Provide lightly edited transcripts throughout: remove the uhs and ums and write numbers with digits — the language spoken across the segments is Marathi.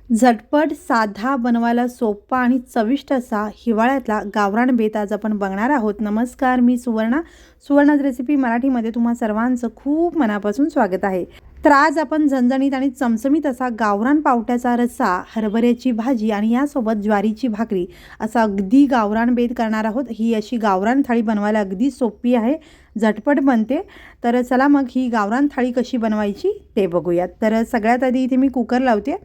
झटपट, साधा, बनवायला सोपा आणि चविष्ट असा हिवाळ्यातला गावरान बेत आज आपण बघणार आहोत. नमस्कार, मी सुवर्णा. सुवर्णाज रेसिपी मराठीमध्ये तुम्हा सर्वांचं खूप मनापासून स्वागत आहे. तर आज आपण झणझणीत आणि चमचमीत असा गावरान पावट्याचा रस्सा, हरभऱ्याची भाजी आणि यासोबत ज्वारीची भाकरी असा अगदी गावरान बेत करणार आहोत. ही अशी गावरान थाळी बनवायला अगदी सोपी आहे, झटपट बनते. तर चला मग ही गावरान थाळी कशी बनवायची ते बघूयात. तर सगळ्यात आधी इथे मी कुकर लावते.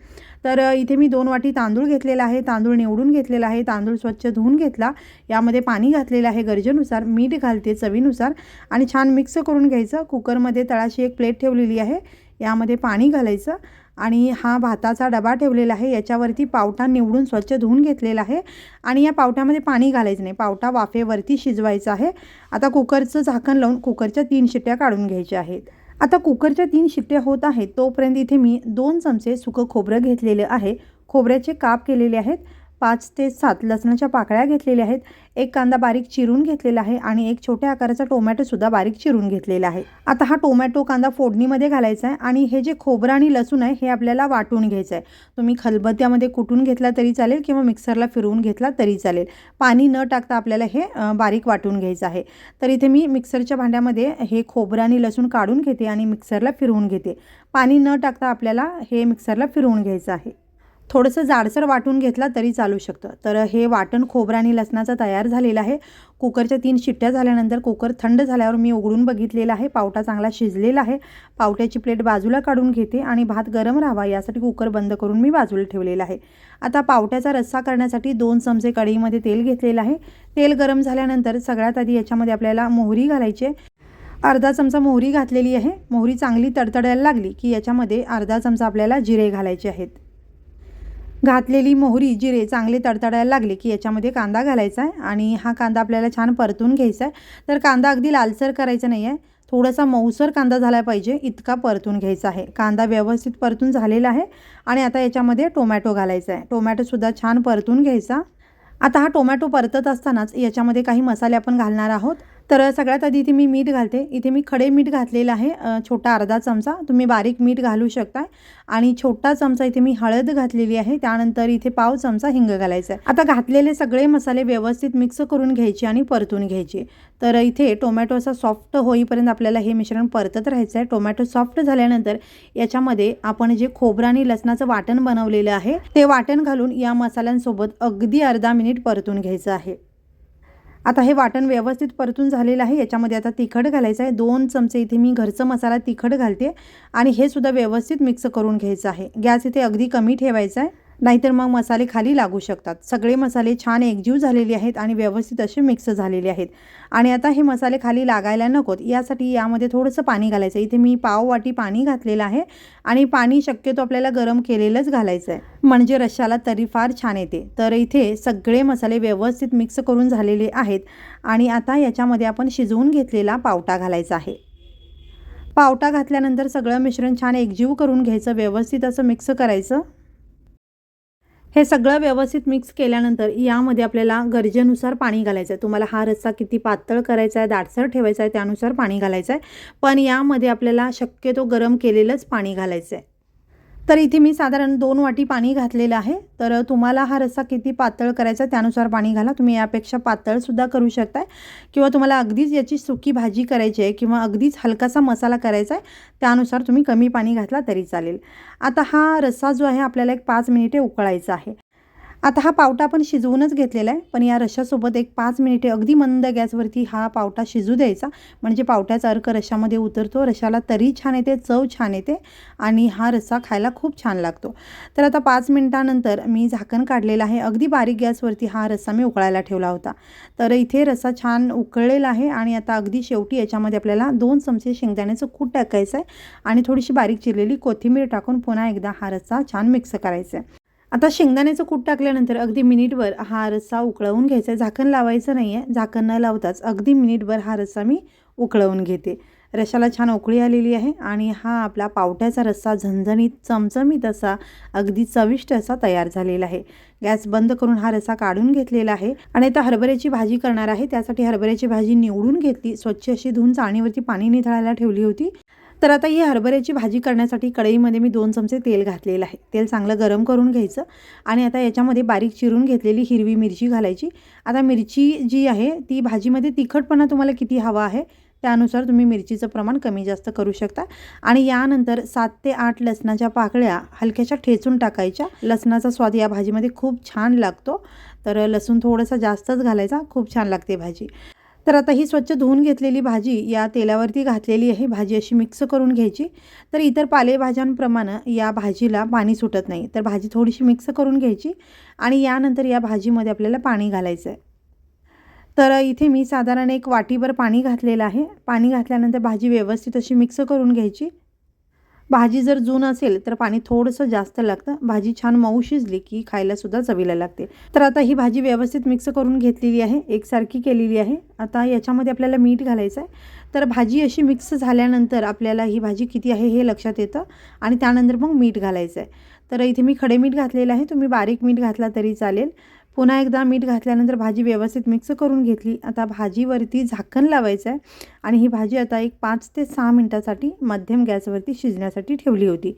तर इथे मी 2 वाटी तांदूळ घेतलेला आहे. तांदूळ निवडून घेतलेला आहे. तांदूळ स्वच्छ धुवून घेतला. यामध्ये पाणी घातलेलं आहे गरजेनुसार. मीठ घालते चवीनुसार आणि छान मिक्स करून घ्यायचं. कुकरमध्ये तळाशी एक प्लेट ठेवलेली आहे. यामध्ये पाणी घालायचं आणि हा भाताचा डबा ठेवलेला आहे. याच्यावरती पावटा निवडून स्वच्छ धुवून घेतलेला आहे आणि या पावट्यामध्ये पाणी घालायचं नाही. पावटा वाफेवरती शिजवायचा आहे. आता कुकरचं झाकण लावून कुकरच्या 3 शिट्ट्या काढून घ्यायच्या आहेत. आता कुकरच्या 3 शिट्ट्या होत आहेत तोपर्यंत इथे मी 2 चमचे सुकं खोबरं घेतलेलं आहे. खोबऱ्याचे काप केलेले आहेत. 5 ते 7 लसणाच्या पाकळ्या घेतलेल्या आहेत. एक कांदा बारीक चिरून घेतलेला आहे आणि एक छोट्या आकाराचा टोमॅटोसुद्धा बारीक चिरून घेतलेला आहे. आता हा टोमॅटो कांदा फोडणीमध्ये घालायचा आहे आणि हे जे खोबरं आणि लसूण आहे हे आपल्याला वाटून घ्यायचं आहे. तुम्ही खलबत्त्यामध्ये कुटून घेतला तरी चालेल किंवा मिक्सरला फिरवून घेतला तरी चालेल. पाणी न टाकता आपल्याला हे बारीक वाटून घ्यायचं आहे. तर इथे मी मिक्सरच्या भांड्यामध्ये हे खोबरं आणि लसूण काढून घेते आणि मिक्सरला फिरवून घेते. पाणी न टाकता आपल्याला हे मिक्सरला फिरवून घ्यायचं आहे. थोडंसं जाडसर वाटून घेतला तरी चालू शकतं. तर हे वाटण खोबरं आणि लसणाचं तयार झालेलं आहे. कुकरच्या 3 शिट्ट्या झाल्यानंतर कुकर थंड झाल्यावर मी उघडून बघितलेला आहे. पावटा चांगला शिजलेला आहे. पावट्याची प्लेट बाजूला काढून घेते आणि भात गरम राहावा यासाठी कुकर बंद करून मी बाजूला ठेवलेला आहे. आता पावट्याचा रस्सा करण्यासाठी 2 चमचे कढईमध्ये तेल घेतलेलं आहे. तेल गरम झाल्यानंतर सगळ्यात आधी याच्यामध्ये आपल्याला मोहरी घालायची आहे. अर्धा चमचा मोहरी घातलेली आहे. मोहरी चांगली तडतडायला लागली की याच्यामध्ये अर्धा चमचा आपल्याला जिरे घालायचे आहेत. घातलेली मोहरी जिरे चांगले तडतडायला लागले की याच्यामध्ये कांदा घालायचा आहे आणि हा कांदा आपल्याला छान परतून घ्यायचा आहे. तर कांदा अगदी लालसर करायचा नाही आहे, थोडासा मऊसर कांदा झाला पाहिजे इतका परतून घ्यायचा आहे. कांदा व्यवस्थित परतून झालेला आहे आणि आता याच्यामध्ये टोमॅटो घालायचा आहे. टोमॅटोसुद्धा छान परतून घ्यायचा. आता हा टोमॅटो परतत असतानाच याच्यामध्ये काही मसाले आपण घालणार आहोत. तर सगळ्यात आधी इथे मी मीठ घालते. इथे मी खडे मीठ घातलेलं आहे, छोटा अर्धा चमचा. तुम्ही बारीक मीठ घालू शकता आणि छोटा चमचा इथे मी हळद घातलेली आहे. त्यानंतर इथे पाव चमचा हिंग घालायचा आहे. आता घातलेले सगळे मसाले व्यवस्थित मिक्स करून घ्यायचे आणि परतून घ्यायचे. तर इथे टोमॅटो असा सॉफ्ट होईपर्यंत आपल्याला हे मिश्रण परतत राहायचं आहे. टोमॅटो सॉफ्ट झाल्यानंतर याच्यामध्ये आपण जे खोबरं आणि लसणाचं वाटण बनवलेलं आहे ते वाटण घालून या मसाल्यांसोबत अगदी अर्धा मिनिट परतून घ्यायचं आहे. आता हे वाटण व्यवस्थित परतून झालेलं आहे. याच्यामध्ये आता तिखट घालायचं आहे. 2 चमचे इथे मी घरचं मसाला तिखट घालते आणि हे सुद्धा व्यवस्थित मिक्स करून घ्यायचं आहे. गॅस इथे अगदी कमी ठेवायचा आहे, नाहीतर मग मसाले खाली लागू शकतात. सगळे मसाले छान एकजीव झालेले आहेत आणि व्यवस्थित असे मिक्स झालेले आहेत. आणि आता हे मसाले खाली लागायला नकोत यासाठी यामध्ये थोडंसं पाणी घालायचं. इथे मी पाव वाटी पाणी घातलेलं आहे आणि पाणी शक्यतो आपल्याला गरम केलेलंच घालायचं आहे, म्हणजे रश्श्याला तरी फार छान येते. तर इथे सगळे मसाले व्यवस्थित मिक्स करून झालेले आहेत आणि आता याच्यामध्ये आपण शिजवून घेतलेला पावटा घालायचा आहे. पावटा घातल्यानंतर सगळं मिश्रण छान एकजीव करून घ्यायचं, व्यवस्थित असं मिक्स करायचं. हे सगळं व्यवस्थित मिक्स केल्यानंतर यामध्ये आपल्याला गरजेनुसार पाणी घालायचं आहे. तुम्हाला हा रस्सा किती पातळ करायचा आहे, दाटसर ठेवायचा आहे त्यानुसार पाणी घालायचं आहे. पण यामध्ये आपल्याला शक्यतो गरम केलेलंच पाणी घालायचं आहे. तर इथे मी साधारण 2 वाटी पाणी घातलेलं आहे. तर तुम्हाला हा रस्सा किती पातळ करायचा त्यानुसार पाणी घाला. तुम्ही यापेक्षा पातळसुद्धा करू शकताय किंवा तुम्हाला अगदीच याची सुकी भाजी करायची आहे किंवा अगदीच हलकासा मसाला करायचा आहे त्यानुसार तुम्ही कमी पाणी घातला तरी चालेल. आता हा रस्सा जो आहे आपल्याला एक 5 मिनिटे उकळायचा आहे. आता हा पावटा आपण शिजवूनच घेतलेला आहे, पण या रश्श्यासोबत एक 5 मिनिटे अगदी मंद गॅसवरती हा पावटा शिजू द्यायचा, म्हणजे पावट्याचा अर्क रश्श्यामध्ये उतरतो. रश्श्याला तरी छान येते, चव छान येते आणि हा रस्सा खायला खूप छान लागतो. तर आता 5 मिनिटानंतर मी झाकण काढलेलं आहे. अगदी बारीक गॅसवरती हा रस्सा मी उकळायला ठेवला होता. तर इथे रस्सा छान उकळलेला आहे आणि आता अगदी शेवटी याच्यामध्ये आपल्याला 2 चमचे शेंगदाण्याचं कूट टाकायचं आहे आणि थोडीशी बारीक चिरलेली कोथिंबीर टाकून पुन्हा एकदा हा रस्सा छान मिक्स करायचा आहे. आता शेंगदाण्याचं कूट टाकल्यानंतर अगदी मिनिटभर हा रस्सा उकळवून घ्यायचा आहे. झाकण लावायचं नाही आहे. झाकण न लावताच अगदी मिनिटभर हा रस्सा मी उकळवून घेते. रश्श्याला छान उकळी आलेली आहे आणि हा आपला पावट्याचा रस्सा झणझणीत चमचमीत असा अगदी चविष्ट असा तयार झालेला आहे. गॅस बंद करून हा रस्सा काढून घेतलेला आहे आणि आता हरभऱ्याची भाजी करणार आहे. त्यासाठी हरभऱ्याची भाजी निवडून घेतली, स्वच्छ अशी धुवून चाळणीवरती पाणी निथळायला ठेवली होती. तर आता ही हरभऱ्याची भाजी करण्यासाठी कढईमध्ये मी 2 चमचे तेल घातलेलं आहे. तेल चांगलं गरम करून घ्यायचं आणि आता याच्यामध्ये बारीक चिरून घेतलेली हिरवी मिरची घालायची. आता मिरची जी आहे ती भाजीमध्ये तिखटपणा तुम्हाला किती हवा आहे त्यानुसार तुम्ही मिरचीचं प्रमाण कमी जास्त करू शकता. आणि यानंतर 7 ते 8 लसणाच्या पाकळ्या हलक्याशा ठेचून टाकायच्या. लसणाचा स्वाद या भाजीमध्ये खूप छान लागतो, तर लसूण थोडासा जास्तच घालायचा, खूप छान लागते भाजी. तर आता ही स्वच्छ धुवून घेतलेली भाजी या तेलावरती घातलेली आहे. भाजी अशी मिक्स करून घ्यायची. तर इतर पालेभाज्यांप्रमाणे या भाजीला पाणी सुटत नाही, तर भाजी थोडीशी मिक्स करून घ्यायची आणि यानंतर या भाजीमध्ये आपल्याला पाणी घालायचं आहे. तर इथे मी साधारण 1 वाटीभर पाणी घातलेलं आहे. पाणी घातल्यानंतर भाजी व्यवस्थित अशी मिक्स करून घ्यायची. भाजी जर जून असेल तर पाणी थोडंसं जास्त लागतं. भाजी छान मऊ शिजली की खायलासुद्धा चवीला लागते. तर आता ही भाजी व्यवस्थित मिक्स करून घेतलेली आहे, एकसारखी केलेली आहे. आता याच्यामध्ये आपल्याला मीठ घालायचं आहे. तर भाजी अशी मिक्स झाल्यानंतर आपल्याला ही भाजी किती आहे हे लक्षात येतं आणि त्यानंतर मग मीठ घालायचं आहे. तर इथे मी खडे मीठ घातलेलं आहे, तुम्ही बारीक मीठ घातला तरी चालेल. पुन्हा एकदा मीठ घातल्यानंतर भाजी व्यवस्थित मिक्स करून घेतली. आता भाजीवरती झाकण लावायचं आहे आणि ही भाजी आता एक 5 ते 6 मिनिटासाठी मध्यम गॅसवरती शिजण्यासाठी ठेवली होती.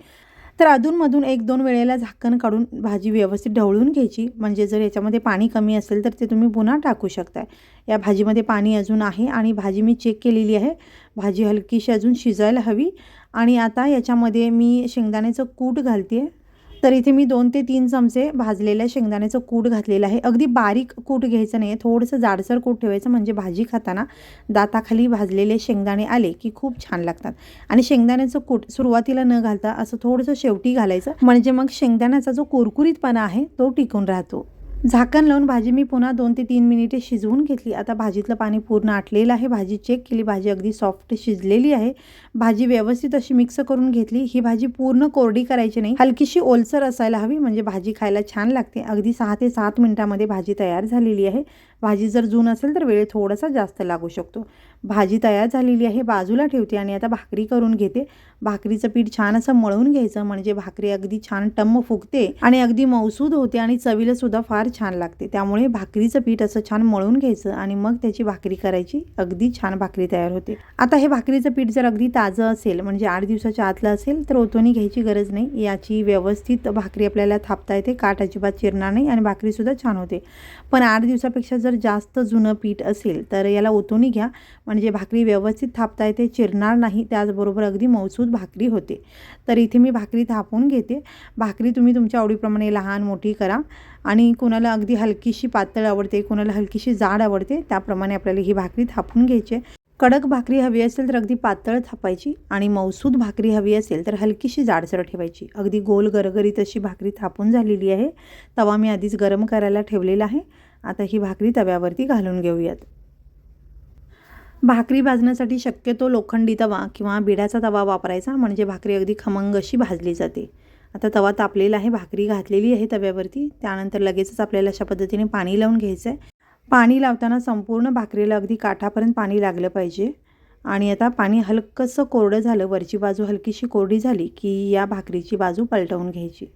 तर अधूनमधून 1-2 वेळेला झाकण काढून भाजी व्यवस्थित ढवळून घ्यायची. म्हणजे जर याच्यामध्ये पाणी कमी असेल तर ते तुम्ही पुन्हा टाकू शकताय. या भाजीमध्ये पाणी अजून आहे आणि भाजी मी चेक केलेली आहे. भाजी हलकीशी अजून शिजायला हवी. आणि आता याच्यामध्ये मी शेंगदाण्याचं कूट घालते. तर इथे मी 2 ते 3 चमचे भाजलेल्या शेंगदाण्याचं कूट घातलेलं आहे. अगदी बारीक कूट घ्यायचं नाही, थोडंसं जाडसर कूट ठेवायचं, म्हणजे भाजी खाताना दाताखाली भाजलेले शेंगदाणे आले की खूप छान लागतात. आणि शेंगदाण्याचं कूट सुरुवातीला न घालता असं थोडंसं शेवटी घालायचं, म्हणजे मग शेंगदाण्याचा जो कुरकुरीतपणा आहे तो टिकून राहतो. झाकण लावून भाजी मी पुन्हा 2 ते 3 मिनिटे शिजवून घेतली. आता भाजीतलं पाणी पूर्ण आटलेलं आहे. भाजी चेक केली, भाजी अगदी सॉफ्ट शिजलेली आहे. भाजी व्यवस्थित अशी मिक्स करून घेतली. ही भाजी पूर्ण कोरडी करायची नाही, हलकीशी ओलसर असायला हवी, म्हणजे भाजी खायला छान लागते. अगदी 6 ते 7 मिनिटामध्ये भाजी तयार झालेली आहे. भाजी जर जून असेल तर वेळ थोडासा जास्त लागू शकतो. भाजी तयार झालेली आहे, बाजूला ठेवते आणि आता भाकरी करून घेते. भाकरीचं पीठ छान असं मळून घ्यायचं, म्हणजे भाकरी अगदी छान टम्म फुगते आणि अगदी मऊसूद होते आणि चवीला सुद्धा फार छान लागते. त्यामुळे भाकरीचं पीठ असं छान मळून घ्यायचं आणि मग त्याची भाकरी करायची. अगदी छान भाकरी तयार होते. आता हे भाकरीचं पीठ जर अगदी ताजं असेल, म्हणजे 8 दिवसाच्या आतलं असेल, तर ओतोनी घ्यायची गरज नाही. याची व्यवस्थित भाकरी आपल्याला थापता येते, काट अजिबात चिरणार नाही आणि भाकरीसुद्धा छान होते. पण 8 दिवसापेक्षा जर जास्त जुनं पीठ असेल तर याला ओतोनी घ्या, म्हणजे भाकरी व्यवस्थित थापता येते, चिरणार नाही, त्याचबरोबर अगदी मऊसूद भाकरी होते. तर इथे मी भाकरी थापून घेते. भाकरी तुम्ही तुमच्या आवडीप्रमाणे लहान मोठी करा आणि कोणाला अगदी हलकीशी पातळ आवडते, कोणाला हलकीशी जाड आवडते, त्याप्रमाणे आपल्याला ही भाकरी थापून घ्यायची. कडक भाकरी हवी असेल तर अगदी पातळ थापायची आणि मऊसूद भाकरी हवी असेल तर हलकीशी जाडसर ठेवायची. अगदी गोल गरगरीत अशी भाकरी थापून झालेली आहे. तवा मी आधीच गरम करायला ठेवलेला आहे. आता ही भाकरी तव्यावरती घालून घेऊयात. भाकरी भाजण्यासाठी शक्यतो लोखंडी तवा किंवा बिडाचा तवा वापरायचा, म्हणजे भाकरी अगदी खमंग अशी भाजली जाते. आता तवा तापलेला आहे, भाकरी घातलेली आहे तव्यावरती. त्यानंतर लगेचच आपल्याला अशा पद्धतीने पाणी लावून घ्यायचं आहे. पाणी लावताना संपूर्ण भाकरीला अगदी काठापर्यंत पाणी लागलं पाहिजे. आणि आता पाणी हलकंसं कोरडं झालं, वरची बाजू हलकीशी कोरडी झाली की या भाकरीची बाजू पलटवून घ्यायची.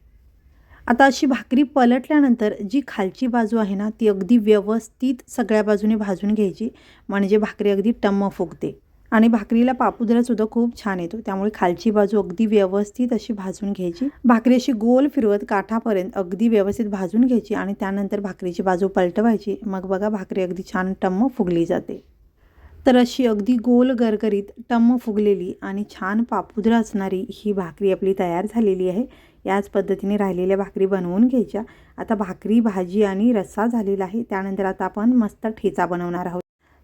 आता अशी भाकरी पलटल्यानंतर जी खालची बाजू आहे ना, ती अगदी व्यवस्थित सगळ्या बाजूने भाजून घ्यायची, म्हणजे भाकरी अगदी टम्म फुगते. आणि भाकरीला पापुद्रासुद्धा खूप छान येतो, त्यामुळे खालची बाजू अगदी व्यवस्थित अशी भाजून घ्यायची. भाकरी अशी गोल फिरवत काठापर्यंत अगदी व्यवस्थित भाजून घ्यायची आणि त्यानंतर भाकरीची बाजू पलटवायची. मग बघा भाकरी अगदी छान टम्म फुगली जाते. तर अशी अगदी गोल गरगरीत टम्म फुगलेली आणि छान पापुद्रा असणारी ही भाकरी आपली तयार झालेली आहे. याच पद्धतीने राहिलेल्या भाकरी बनवून घ्यायच्या. आता भाकरी, भाजी आणि रस्सा झालेला आहे. त्यानंतर आता आपण मस्त ठेचा बनवणार आहोत.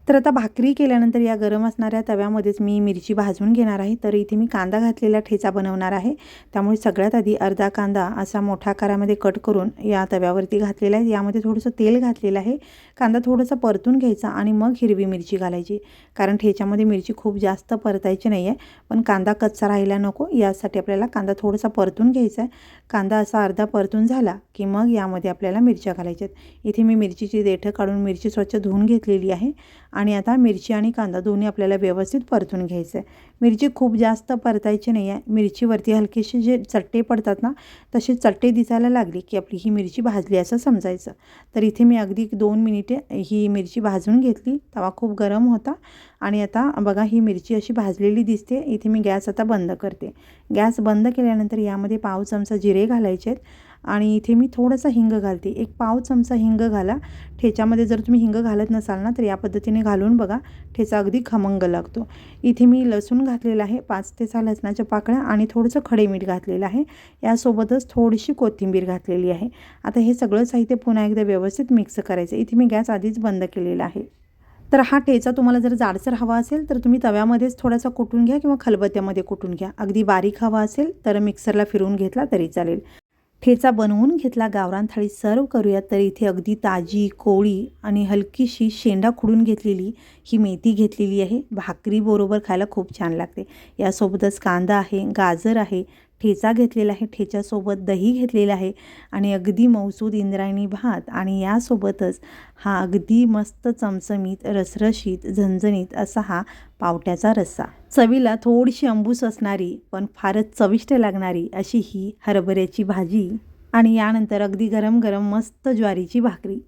तर आता भाकरी केल्यानंतर या गरम असणाऱ्या तव्यामध्येच मी मिरची भाजून घेणार आहे. तर इथे मी कांदा घातलेला ठेचा बनवणार आहे, त्यामुळे सगळ्यात आधी अर्धा कांदा असा मोठ्या आकारामध्ये कट करून या तव्यावरती घातलेला आहे. यामध्ये थोडंसं तेल घातलेलं आहे. कांदा थोडासा परतून घ्यायचा आणि मग हिरवी मिरची घालायची, कारण ठेच्यामध्ये मिरची खूप जास्त परतायची नाही आहे, पण कांदा कच्चा राहायला नको यासाठी आपल्याला कांदा थोडासा परतून घ्यायचा आहे. कांदा असा अर्धा परतून झाला की मग यामध्ये आपल्याला मिरच्या घालायच्या आहेत. इथे मी मिरचीची देठं काढून मिरची स्वच्छ धुवून घेतलेली आहे आणि आता मिरची आणि कांदा दोन्ही आपल्याला व्यवस्थित परतून घ्यायचं आहे. मिरची खूप जास्त परतायची नाही आहे. मिरचीवरती हलकेसे जे चट्टे पडतात ना, तसे चट्टे दिसायला लागले की आपली ही मिरची भाजली असं समजायचं. तर इथे मी अगदी 2 मिनिटे ही मिरची भाजून घेतली. तवा खूप गरम होता आणि आता बघा ही मिरची अशी भाजलेली दिसते. इथे मी गॅस आता बंद करते. गॅस बंद केल्यानंतर यामध्ये पाव चमचा जिरे घालायचे आहेत आणि इथे मी थोडासा हिंग घालते. एक पाव चमचा हिंग घाला. ठेच्यामध्ये जर तुम्ही हिंग घालत नसाल ना, तर या पद्धतीने घालून बघा, ठेचा अगदी खमंग लागतो. इथे मी लसूण घातलेला आहे, 5 ते 6 लसणाच्या पाकळ्या आणि थोडंसं खडे मीठ घातलेलं आहे. यासोबतच थोडीशी कोथिंबीर घातलेली आहे. आता हे सगळं साहित्य पुन्हा एकदा व्यवस्थित मिक्स करायचं. इथे मी गॅस आधीच बंद केलेला आहे. तर हा ठेचा तुम्हाला जर जाडसर हवा असेल तर तुम्ही तव्यामध्येच थोडासा कुटून घ्या किंवा खलबत्त्यामध्ये कुटून घ्या. अगदी बारीक हवा असेल तर मिक्सरला फिरवून घेतला तरी चालेल. ठेचा बनवून घेतला, गावरान थाळी सर्व करूयात. तर इथे अगदी ताजी कोळी आणि हलकीशी शेंडा खुडून घेतलेली ही मेथी घेतलेली आहे. भाकरीबरोबर खायला खूप छान लागते. यासोबतच कांदा आहे, गाजर आहे, ठेचा घेतलेला आहे, ठेच्यासोबत दही घेतलेलं आहे आणि अगदी मौसूद इंद्रायणी भात आणि यासोबतच हा अगदी मस्त चमचमीत रसरशीत झणझणीत असा हा पावट्याचा रस्सा. चवीला थोडीशी अंबूस असणारी पण फारच चविष्ट लागणारी अशी ही हरभऱ्याची भाजी आणि यानंतर अगदी गरम गरम मस्त ज्वारीची भाकरी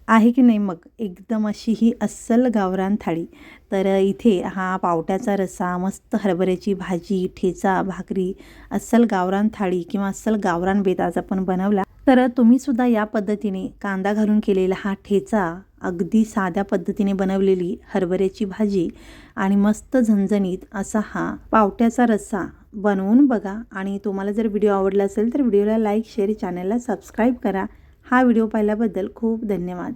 आहे की नाही. मग एकदम अशी ही अस्सल गावरान थाळी. तर इथे हा पावट्याचा रस्सा, मस्त हरभऱ्याची भाजी, ठेचा, भाकरी, अस्सल गावरान थाळी किंवा अस्सल गावरान बेत आज आपण बनवला. तर तुम्हीसुद्धा या पद्धतीने कांदा घालून केलेला हा ठेचा, अगदी साध्या पद्धतीने बनवलेली हरभऱ्याची भाजी आणि मस्त झणझणीत असा हा पावट्याचा रस्सा बनवून बघा. आणि तुम्हाला जर व्हिडिओ आवडला असेल तर व्हिडिओला लाईक, शेअर, चॅनलला सबस्क्राईब करा. हा व्हिडिओ पाहिल्याबद्दल खूप धन्यवाद.